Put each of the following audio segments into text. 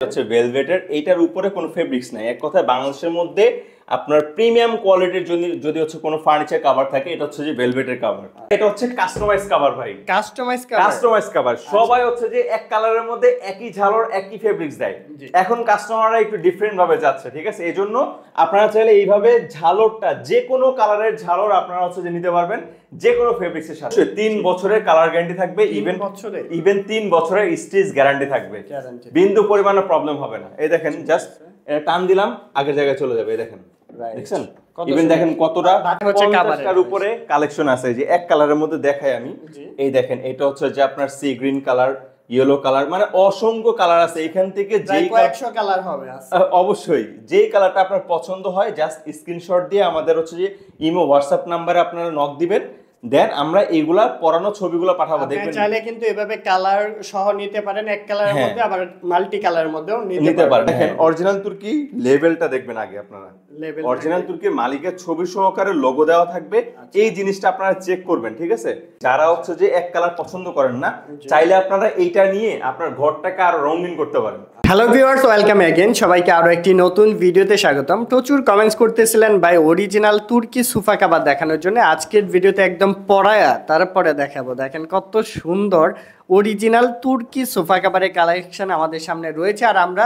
হচ্ছে ভেলভেটের, এইটার উপরে কোনো ফেব্রিক্স নাই। এক কথায় বাংলাদেশের মধ্যে আপনার প্রিমিয়াম কোয়ালিটির যদি হচ্ছে কোনো ফার্নিচার কভার থাকে, এটা হচ্ছে যে ভেলভেটের কভার। এটা হচ্ছে কাস্টমাইজ কভার ভাই, কাস্টমাইজ কভার। সবাই হচ্ছে যে এক কালারের মধ্যে একই ঝালর একই ফেব্রিক্স দেয়। এখন কাস্টমাররা একটু ডিফারেন্ট ভাবে যাচ্ছে, ঠিক আছে? এজন্য আপনারা চাইলে এইভাবে ঝালরটা যে কোনো কালারের ঝালর আপনারা হচ্ছে যে নিতে পারবেন যে কোনো ফেব্রিক্সের সাথে। 3 বছরের কালার গ্যারান্টি থাকবে, ইভেন 3 বছরের স্টিচ গ্যারান্টি থাকবে, বিন্দু পরিমাণে প্রবলেম হবে না। এই দেখেন, জাস্ট টান দিলাম আগের জায়গায় চলে যাবে। এই দেখেন, দেখছেন? ইভেন দেখেন কতটা 50টার উপরে কালেকশন আছে। যে এক কালারের মধ্যে দেখাই আমি, এই দেখেন, এটা হচ্ছে যে আপনার sea green colour, yellow colour, মানে অসংখ্য কালার আছে। এখান থেকে যেই 100 কালার হবে অবশ্যই যেই কালারটা আপনার পছন্দ হয় জাস্ট স্ক্রিনশট দিয়ে আমাদের হচ্ছে যে ইমো হোয়াটসঅ্যাপ নাম্বারে আপনারা নক দিবেন, দেন আমরা এইগুলা পরানো ছবিগুলো পাঠাবো। দেখবেন চাইলে কিন্তু এভাবে কালার সহ নিতে পারেন, এক কালারের মধ্যে আবার মাল্টি কালারের মধ্যেও নিতে পারেন। দেখেন অরিজিনাল তুর্কি লেভেলটা দেখবেন আগে আপনারা, অরিজিনাল তুর্কির মালিকের ছবি সহকারে লোগো দেওয়া থাকবে। এই জিনিসটা আপনারা চেক করবেন, ঠিক আছে? যারা হচ্ছে যে এক কালার পছন্দ করেন না, চাইলে আপনারা এইটা নিয়ে আপনার ঘরটাকে আরো রঙিন করতে পারেন। Hello viewers, welcome again. সবাইকে আরো একটি নতুন ভিডিওতে স্বাগতম। প্রচুর কমেন্টস করতেছিলেন ভাই অরিজিনাল তুর্কি সোফা কভার দেখানোর জন্য। আজকের ভিডিওতে একদম পড়ায়া তারপরে দেখাবো। দেখেন কত সুন্দর অরিজিনাল তুর্কি সোফা কভারের কালেকশন আমাদের সামনে রয়েছে। আর আমরা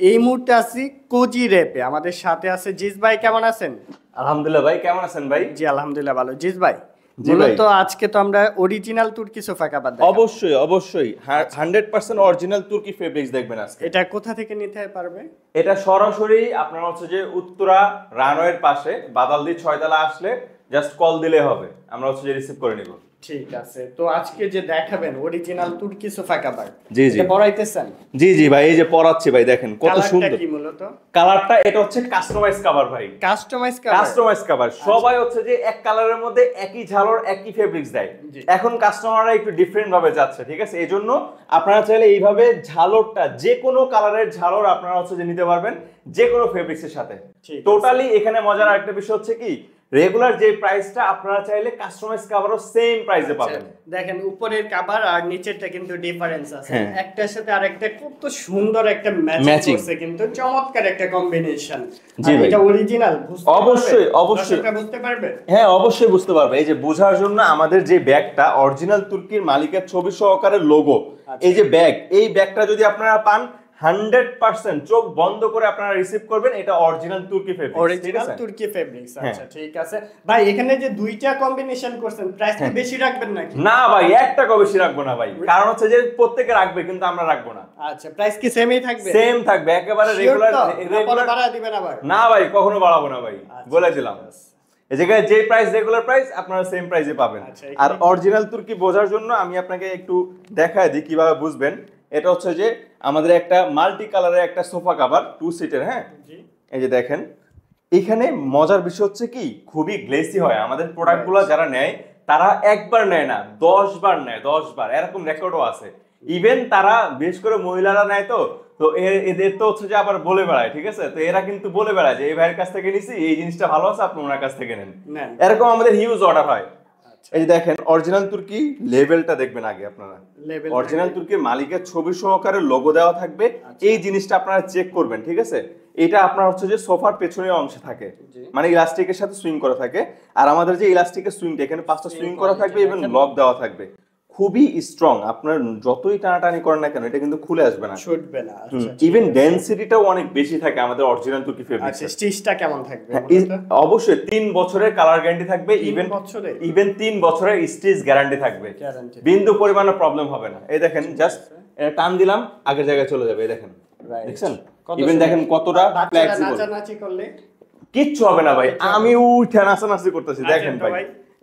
এই মুহূর্তে আছি কোজি রেপে। আমাদের সাথে আছে জিজ ভাই। কেমন আছেন? আলহামদুলিল্লাহ ভাই, কেমন আছেন ভাই? জি আলহামদুলিল্লাহ ভালো। জিজ ভাই, মূলত আজকে তো আমরা অরিজিনাল তুর্কি সোফা কভার দেখাবো। অবশ্যই অবশ্যই 100% অরিজিনাল তুর্কি ফেব্রিক্স দেখবেন আজকে। এটা কোথা থেকে নিতে পারবে? এটা সরাসরি আপনার হচ্ছে যে উত্তরা রানওয়ের পাশে বাদালদি 6 তলা আসলে জাস্ট কল দিলে হবে, আমরা হচ্ছে যে রিসিভ করে নিব। ঠিক আছে। তো আজকে যে দেখাবেন অরিজিনাল তুর্কি সোফা কভার, জি জি, এটা পরাইতেছেন? জি জি ভাই, এই যে পরাচ্ছি ভাই, দেখেন কত সুন্দর। কি মূলত কালারটা, এটা হচ্ছে কাস্টমাইজ কভার ভাই, কাস্টমাইজ কভার। সবাই হচ্ছে যে এক কালারের মধ্যে একই ঝালর একই ফেব্রিক্স দেয়। এখন কাস্টমাররা একটু ডিফারেন্ট ভাবে যাচ্ছে, ঠিক আছে? এজন্য আপনারা চাইলে এইভাবে ঝালরটা যে কোনো কালারের ঝালর আপনারা হচ্ছে যে নিতে পারবেন যে কোনো ফেব্রিক্সের সাথে। টোটালি এখানে মজার একটা বিষয় হচ্ছে কি, রেগুলার যে প্রাইসটা আপনারা চাইলে কাস্টমাইজ কভারও সেম প্রাইসে পাবেন। দেখেন উপরের কভার আর নিচেরটা কিন্তু ডিফারেন্স আছে, একটার সাথে আরেকটা কত সুন্দর একটা ম্যাচিং করছে, কিন্তু চমৎকার একটা কম্বিনেশন। জি ভাই, এটা অরিজিনাল অবশ্যই অবশ্যই বুঝতে পারবে। হ্যাঁ অবশ্যই বুঝতে পারবে। এই যে বোঝার জন্য আমাদের যে ব্যাগটা অরিজিনাল তুর্কির মালিকের ছবি সহকারে লোগো, এই যে ব্যাগ, এই ব্যাগটা যদি আপনারা পান 100% চোখ বন্ধ করে আপনারা রিসিভ করবেন। এটা অরিজিনাল তুর্কি ফেব্রিক্স, অরিজিনাল তুর্কি ফেব্রিক্স। আচ্ছা ঠিক আছে ভাই, এখানে যে দুইটা কম্বিনেশন করছেন, প্রাইস কি বেশি রাখবেন নাকি? না ভাই, 1 টাকা বেশি রাখবো না ভাই, কারণ হচ্ছে যে প্রত্যেকে রাখবে কিন্তু আমরা রাখবো না। আচ্ছা, প্রাইস কি সেমই থাকবে? সেম থাকবে একেবারে রেগুলার। বাড়া দিবেন আবার? না ভাই, কখনো বাড়াবো না ভাই, বলে দিলাম। এই জায়গায় যে প্রাইস রেগুলার প্রাইস আপনারা সেম প্রাইসে পাবেন। আর অরিজিনাল তুর্কি বোঝার জন্য আমি আপনাকে একটু দেখায় দিই কিভাবে বুঝবেন। এটা হচ্ছে যে আমাদের একটা মাল্টি কালারের একটা সোফা কভার 2 সিটের। হ্যাঁ, এই যে দেখেন, এখানে মজার বিষয় হচ্ছে কি, খুবই গ্লেসি হয়। আমাদের প্রোডাক্টগুলো যারা নেয় তারা একবার নেয় না, 10 বার নেয়, 10 বার, এরকম রেকর্ডও আছে। ইভেন তারা বিশেষ করে মহিলারা নেয়, তো এদের তো হচ্ছে যে আবার বলে বেড়ায়, ঠিক আছে? তো এরা কিন্তু বলে বেড়ায় যে এই ভাইয়ের কাছ থেকে নিছি, এই জিনিসটা ভালো আছে, আপনি ওনার কাছ থেকে নেন। এরকম আমাদের হিউজ অর্ডার হয়। এই যে দেখেন অরিজিনাল তুর্কি লেভেলটা দেখবেন আগে আপনারা, অরিজিনাল তুর্কির মালিকের ছবি সহকারে লোগো দেওয়া থাকবে। এই জিনিসটা আপনারা চেক করবেন, ঠিক আছে? এটা আপনার হচ্ছে যে সোফার পেছনের অংশে থাকে, মানে ইলাস্টিকের সাথে সুইং করা থাকে। আর আমাদের যে ইলাস্টিকের সুইংটা, এখানে 5টা সুইং করা থাকবে, ইভেন লক দেওয়া থাকবে। খুবই স্ট্রং, আপনার যতই টানাটানি করেন না কেন এটা কিন্তু খুলে আসবে না, ছুটবে না। ইভেন ডেনসিটিটাও অনেক বেশি থাকে আমাদের অরিজিনাল তুর্কি ফেব্রিক্স। আচ্ছা, স্টিচটা কেমন থাকবে? অবশ্যই 3 বছরের কালার গ্যারান্টি থাকবে, ইভেন 3 বছরের স্টিচ গ্যারান্টি থাকবে, বিন্দু পরিমাণে প্রবলেম হবে না। এই দেখেন, জাস্ট টান দিলাম আগের জায়গায় চলে যাবে। এই দেখেন, দেখছেন? ইভেন দেখেন কতটা ফ্লেক্সিবল, নাচানাচি করলে কিচ্ছু হবে না ভাই। আমি উঠে নাচানাচি করতেছি, দেখেন ভাই,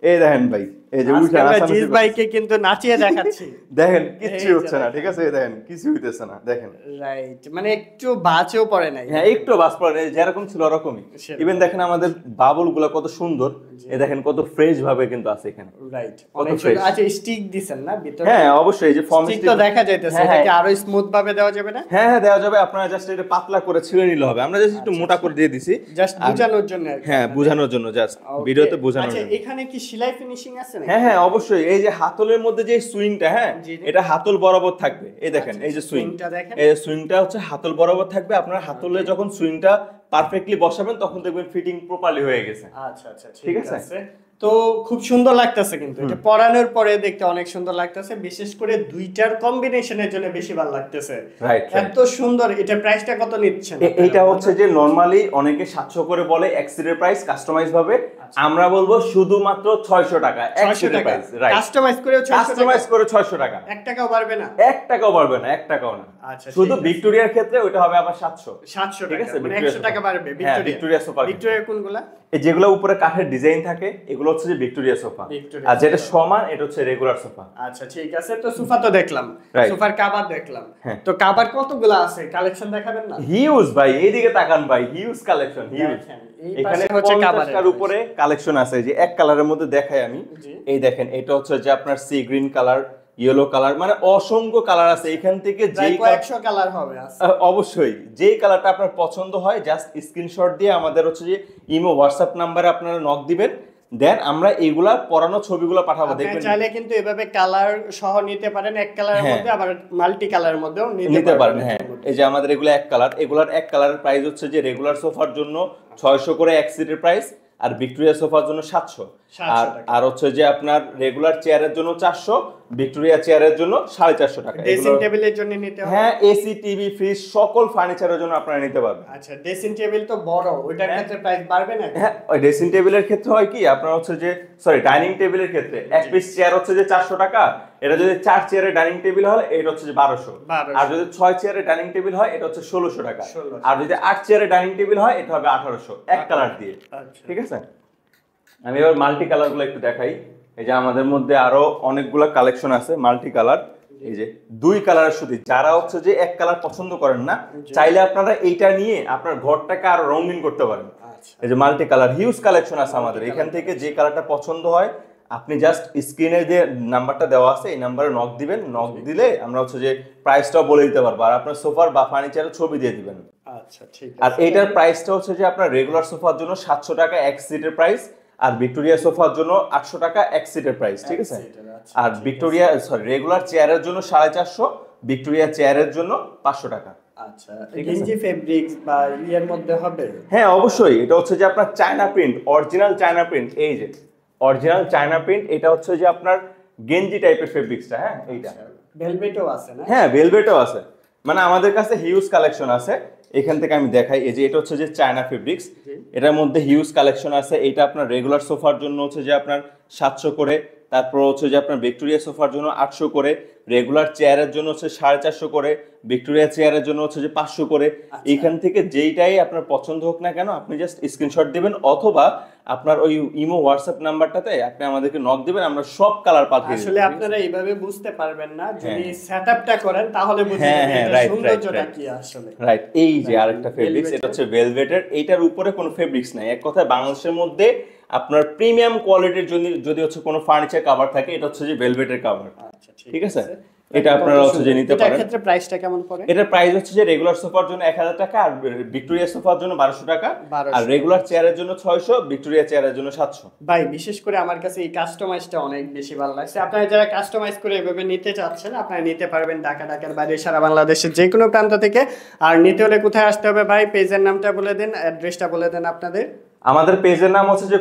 এই দেখেন ভাই, এই যে উঠে নাচানাচি জিজ ভাইকে কিন্তু নাচিয়ে দেখাচ্ছি। দেখেন কিচ্ছু হচ্ছে না, ঠিক আছে? দেখেন কিছু হইতেছে না, দেখেন। রাইট, মানে একটু বাঁচও পড়ে নাই। হ্যাঁ, একটু বাস পড়ে নাই, যেরকম ছিল ওরকমই। ইভেন দেখেন আমাদের বাবলগুলো কত সুন্দর, এই দেখেন কত ফ্রেশ ভাবে কিন্তু আছে এখানে। রাইট, অনেক সুন্দর। আচ্ছা, স্টিক দিবেন না ভিতরে? হ্যাঁ অবশ্যই, এই যে ফর্ম স্টিক তো দেখা যাইতেছে, এটা কি আরো স্মুথ ভাবে দেওয়া যাবে না? হ্যাঁ হ্যাঁ, দেওয়া যাবে। আপনারা জাস্ট এটা পাতলা করে ছিঁড়ে নিলে হবে, আমরা জাস্ট একটু মোটা করে দিয়ে দিছি, জাস্ট বোঝানোর জন্য। হ্যাঁ, বোঝানোর জন্য, জাস্ট ভিডিওতে বোঝানোর জন্য। আচ্ছা, এখানে কি সেলাই ফিনিশিং আছে? নাকি? হ্যাঁ হ্যাঁ অবশ্যই, এই যে হাতলের মধ্যে যে সুইংটা, হ্যাঁ জি, জি। এটা হাতল বরাবর থাকবে, এই দেখেন এই যে সুইং, সুইংটা দেখেন। এই সুইংটা হচ্ছে হাতল বরাবর থাকবে। আপনার হাতলে যখন সুইংটা পারফেক্টলি বসাবেন তখন দেখবেন ফিটিং প্রপারলি হয়ে গেছে। আচ্ছা আচ্ছা ঠিক আছে? তো খুব সুন্দর লাগতেছে, কিন্তু এটা পরানোর পরে দেখতে অনেক সুন্দর লাগতেছে, বিশেষ করে দুইটার কম্বিনেশনের জন্য বেশি ভালো লাগতেছে। রাইট, এত সুন্দর। এটা প্রাইসটা কত নিচ্ছেন? এইটা হচ্ছে যে নরমালি অনেকে 700 করে বলে এক্সিডের প্রাইস কাস্টমাইজ ভাবে, আমরা বলবো শুধুমাত্র 600 টাকা 600 টাকা প্রাইস। রাইট, কাস্টমাইজ করে 600 টাকা, কাস্টমাইজ করে 600 টাকা, 1 টাকাও বাড়বে না? 1 টাকাও বাড়বে না, 1 টাকাও না। আচ্ছা, শুধু ঠিক আছে। ভিক্টোরিয়ার ক্ষেত্রে ওটা হবে আবার 700 700 ঠিক টাকা, আছে, মানে ভিক্টোরিয়া 100 টাকা বাড়বে। হ্যাঁ, ভিক্টোরিয়া সোফা। ভিক্টোরিয়া কোনগুলা? এই যেগুলো উপরে কাঠের ডিজাইন থাকে এগুলো হচ্ছে যে ভিক্টোরিয়া সোফা, ভিক্টোরিয়া আর যেটা সমান এটা হচ্ছে রেগুলার সোফা। আচ্ছা ঠিক আছে। তো সোফা তো দেখলাম, Right. সোফার কভার দেখলাম, হ্যাঁ। তো কভার কতগুলো আছে? কালেকশন দেখাবেন না? হিউজ ভাই, এইদিকে তাকান ভাই, হিউজ কালেকশন, হিউজ। দেখেন, এই এখানে পাশে হচ্ছে 50টার কাভারের উপরে কালেকশন আছে, যে এক কালারের মধ্যে দেখাই আমি। জি। এই দেখেন, এটা হচ্ছে যে আপনার sea green colour, yellow colour, মানে অসংখ্য কালার আছে এখান থেকে। প্রায় যেই কয়েকশো কালার হবে আছে। অবশ্যই যেই কালারটা আপনার পছন্দ হয় জাস্ট স্ক্রিনশট দিয়ে আমাদের হচ্ছে যে ইমো হোয়াটসঅ্যাপ নাম্বারে আপনারা নক দিবেন, দেন আমরা এইগুলা পরানো ছবিগুলো পাঠাবো। আপনি দেখবেন চাইলে কিন্তু এভাবে কালার সহ নিতে পারেন, এক কালারের হ্যাঁ। মধ্যে, আবার মাল্টি কালারের মধ্যেও নিতে পারেন। হ্যাঁ, এই যে আমাদের এগুলো এক কালার, এগুলার এক কালারের প্রাইস হচ্ছে যে রেগুলার সোফার জন্য 600 করে এক সিটের প্রাইস, আর ভিক্টোরিয়া সোফার জন্য 700, আর আর হচ্ছে যে আপনার রেগুলার চেয়ারের জন্য 400, ভিক্টোরিয়া চেয়ারের জন্য 450 টাকা। ড্রেসিং টেবিলের জন্য নিতে হবে। হ্যাঁ, এসি, টিভি, ফ্রিজ সকল ফার্নিচারের জন্য আপনারা নিতে পারবেন। আচ্ছা, ড্রেসিং টেবিল তো বড়, ওইটার ক্ষেত্রে প্রাইস বাড়বে না? হ্যাঁ, ওই ড্রেসিং টেবিলের ক্ষেত্রে হয় কি আপনার হচ্ছে যে ডাইনিং টেবিলের ক্ষেত্রে এক পিস চেয়ার হচ্ছে যে 400 টাকা, এটা যদি 4 চেয়ারের ডাইনিং টেবিল হয় এটা হচ্ছে যে 1200, আর যদি 6 চেয়ারের ডাইনিং টেবিল হয় এটা হচ্ছে 1600 টাকা, আর যদি 8 চেয়ারের ডাইনিং টেবিল হয় এটা হবে 1800 এক কালার দিয়ে। ঠিক আছে, আমি এবার মাল্টি কালার গুলো একটু দেখাই। এই যে আমাদের মধ্যে আরো অনেকগুলো কালেকশন আছে মাল্টি কালার। এই যে 2 কালারের শুধু, যারা হচ্ছে যে এক কালার পছন্দ করেন না, চাইলে আপনারা এইটা নিয়ে আপনার ঘরটাকে আরো রঙিন করতে পারেন। এই যে মাল্টি কালার হিউজ কালেকশন আছে আমাদের এখান থেকে, যে কালারটা পছন্দ হয় আপনি জাস্ট স্ক্রিনে যে নাম্বারটা দেওয়া আছে এই নাম্বারে নক দিবেন, নক দিলে আমরা হচ্ছে যে প্রাইসটাও বলে দিতে পারবো, আর আপনার সোফার বা ফার্নিচারের ছবি দিয়ে দিবেন। আচ্ছা ঠিক আছে। আর এইটার প্রাইসটা হচ্ছে যে আপনার রেগুলার সোফার জন্য 700 টাকা এক সিটের প্রাইস, আর ভিক্টোরিয়া সোফার জন্য 800 টাকা এক সিটের প্রাইস। ঠিক আছে, আর ভিক্টোরিয়া রেগুলার চেয়ারের জন্য 450, ভিক্টোরিয়া চেয়ারের জন্য 500 টাকা। আচ্ছা, গেঞ্জি ফেব্রিক্স বা ইয়ের মধ্যে হবে? হ্যাঁ অবশ্যই, এটা হচ্ছে যে আপনার China print, original China print. এই যে অরিজিনাল চায়না প্রিন্ট, এটা হচ্ছে যে আপনার গেঞ্জি টাইপের ফেব্রিক্সটা। হ্যাঁ, এইটা ভেলভেটও আছে না? হ্যাঁ, ভেলভেটও আছে, মানে আমাদের কাছে হিউজ কালেকশন আছে। এখান থেকে আমি দেখাই, এই যে এটা হচ্ছে যে চায়না ফেব্রিক্স, এটার মধ্যে হিউজ কালেকশন আছে। এটা আপনার রেগুলার সোফার জন্য হচ্ছে যে আপনার 700 করে, তারপর হচ্ছে যে আপনার ভিক্টোরিয়া সোফার জন্য 800 করে, রেগুলার চেয়ারের জন্য হচ্ছে 450 করে, ভিক্টোরিয়া চেয়ারের জন্য হচ্ছে যে 500 করে। এখান থেকে যেইটাই আপনার পছন্দ হোক না কেন আপনি জাস্ট স্ক্রিনশট দিবেন, অথবা আপনার ওই ইমো হোয়াটসঅ্যাপ নাম্বারটাতে আপনি আমাদেরকে নক দিবেন, আমরা সব কালার পাঠিয়ে দেব। আসলে আপনারা এইভাবে বুঝতে পারবেন না, যদি সেটআপটা করেন তাহলে বুঝতে হ্যাঁ, পারবেন রাইট, সৌন্দর্যটা রাইট, কি আসলে। রাইট। এই যে আরেকটা ফেব্রিক্স, এটা হচ্ছে ভেলভেটের, এইটার উপরে কোনো ফেব্রিক্স নাই। এক কথায় বাংলাদেশের মধ্যে আপনার প্রিমিয়াম কোয়ালিটির জন্য যদি হচ্ছে কোনো ফার্নিচার কভার থাকে এটা হচ্ছে যে ভেলভেটের কভার। আচ্ছা ঠিক আছে, এটা আপনারা হচ্ছে যে নিতে পারেন। এটার ক্ষেত্রে প্রাইসটা কেমন পড়ে? এটার প্রাইস হচ্ছে যে রেগুলার সোফার জন্য 1000 টাকা, আর ভিক্টোরিয়া সোফার জন্য 1200 টাকা, 1200 আর রেগুলার চেয়ারের জন্য 600, ভিক্টোরিয়া চেয়ারের জন্য 700। ভাই বিশেষ করে আমার কাছে এই কাস্টমাইজটা অনেক বেশি ভালো লাগছে। আপনারা যারা কাস্টমাইজ করে এভাবে নিতে চাচ্ছেন আপনারা নিতে পারবেন ঢাকার বাইরে, সারা বাংলাদেশের যে কোনো প্রান্ত থেকে। আর নিতে হলে কোথায় আসতে হবে ভাই? পেজের নামটা বলে দেন, অ্যাড্রেসটা বলে দেন আপনাদের। আমাদের পেজের নাম হচ্ছে যে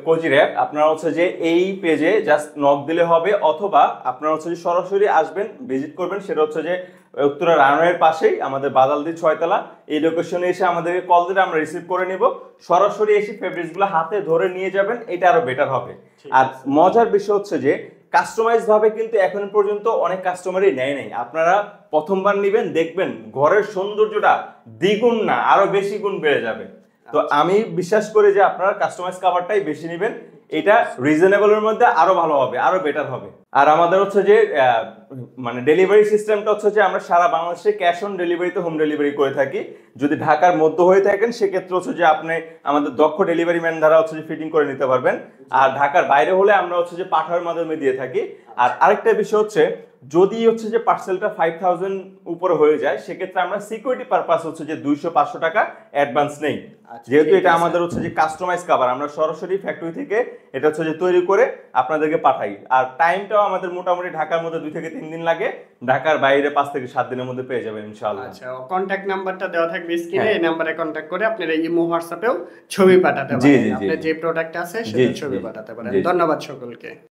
কোজি র‍্যাপ। আপনারা হচ্ছে যে এই পেজে জাস্ট নক দিলে হবে, অথবা আপনারা হচ্ছে যে সরাসরি আসবেন, ভিজিট করবেন। সেটা হচ্ছে যে উত্তরা রানওয়ের পাশেই আমাদের বাদালদি 6 তলা, এই লোকেশনে এসে আমাদেরকে কল দিলে আমরা রিসিভ করে নিব। সরাসরি এসে ফেব্রিক্সগুলো হাতে ধরে নিয়ে যাবেন, এটা আরো বেটার হবে। আর মজার বিষয় হচ্ছে যে কাস্টমাইজ ভাবে কিন্তু এখন পর্যন্ত অনেক কাস্টমারই নেয় নাই। আপনারা প্রথমবার নেবেন, দেখবেন ঘরের সৌন্দর্যটা দ্বিগুণ না আরো বেশি গুণ বেড়ে যাবে। তো আমি বিশ্বাস করি যে আপনারা কাস্টমাইজ কভারটাই বেশি নেবেন, এটা রিজনেবলের মধ্যে আরো ভালো হবে, আরো বেটার হবে। আর আমাদের হচ্ছে যে মানে ডেলিভারি সিস্টেমটা হচ্ছে যে আমরা সারা বাংলাদেশে ক্যাশ অন ডেলিভারিতে হোম ডেলিভারি করে থাকি। যদি ঢাকার মধ্য হয়ে থাকেন সেক্ষেত্রে হচ্ছে যে আপনি আমাদের দক্ষ ডেলিভারি ম্যান দ্বারা হচ্ছে যে ফিটিং করে নিতে পারবেন। আর ঢাকার বাইরে হলে আমরা হচ্ছে যে পাঠানোর মাধ্যমে দিয়ে থাকি। আর আরেকটা বিষয় হচ্ছে যদি হচ্ছে যে পার্সেলটা 5000 উপরে হয়ে যায় সেক্ষেত্রে আমরা সিকিউরিটি পারপাস হচ্ছে যে 200-500 টাকা অ্যাডভান্স নেই। যেহেতু এটা আমাদের হচ্ছে যে কাস্টমাইজ কভার, আমরা সরাসরি ফ্যাক্টরি থেকে এটা হচ্ছে যে তৈরি করে আপনাদেরকে পাঠাই। আর টাইমটাও আমাদের মোটামুটি ঢাকার মধ্যে 2 থেকে 3 দিন লাগে, ঢাকার বাইরে 5 থেকে 7 দিনের মধ্যে পেয়ে যাবেন ইনশাআল্লাহ। আচ্ছা, কন্টাক্ট নাম্বারটা দেওয়া থাকবে স্ক্রিনে, এই নাম্বারে কন্টাক্ট করে আপনারা ইমো হোয়াটসঅ্যাপেও ছবি পাঠাতে পারেন, আপনার যে প্রোডাক্ট আছে সেটা ছবি পাঠাতে পারেন। ধন্যবাদ সকলকে।